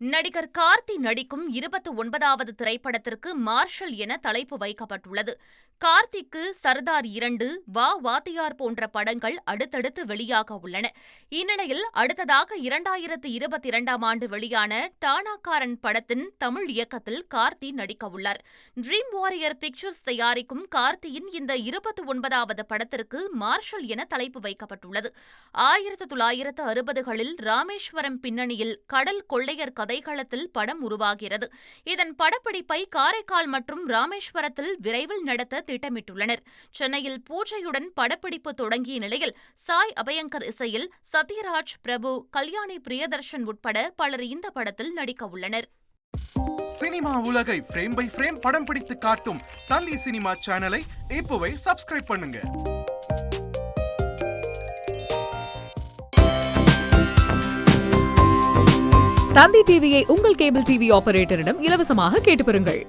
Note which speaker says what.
Speaker 1: நடிகர் கார்த்தி நடிக்கும் 29வது திரைப்படத்திற்கு மார்ஷல் என தலைப்பு வைக்கப்பட்டுள்ளது. கார்த்திக்கு சர்தார் 2, வா வாத்தியார் போன்ற படங்கள் அடுத்தடுத்து வெளியாக உள்ளன. இந்நிலையில் அடுத்ததாக 2022ஆம் ஆண்டு வெளியான டானாக்காரன் படத்தின் தமிழ் இயக்கத்தில் கார்த்தி நடிக்கவுள்ளார். ட்ரீம் வாரியர் பிக்சர்ஸ் தயாரிக்கும் கார்த்தியின் இந்த 29வது படத்திற்கு மார்ஷல் என தலைப்பு வைக்கப்பட்டுள்ளது. 1960களில் ராமேஸ்வரம் பின்னணியில் கடல் கொள்ளையர் கதைக்களத்தில் படம் உருவாகிறது. இதன் படப்பிடிப்பை காரைக்கால் மற்றும் ராமேஸ்வரத்தில் விரைவில் நடத்த திட்டமிட்டுள்ளனர். சென்னையில் பூஜையுடன் படப்பிடிப்பு தொடங்கிய நிலையில் சாய் அபயங்கர் இசையில் சத்யராஜ், பிரபு, கல்யாணி பிரியதர்ஷன் உட்பட பலர் இந்த படத்தில் நடிக்க உள்ளனர்.
Speaker 2: சினிமா உலகை ஃப்ரேம் பை ஃப்ரேம் படம் பிடித்து காட்டும் தந்தி சினிமா சேனலை இப்போவே சப்ஸ்கிரைப் பண்ணுங்க.
Speaker 3: தந்தி டிவியை உங்கள் கேபிள் டிவி ஆபரேட்டரிடம் இலவசமாக கேட்டு பெறுங்கள்.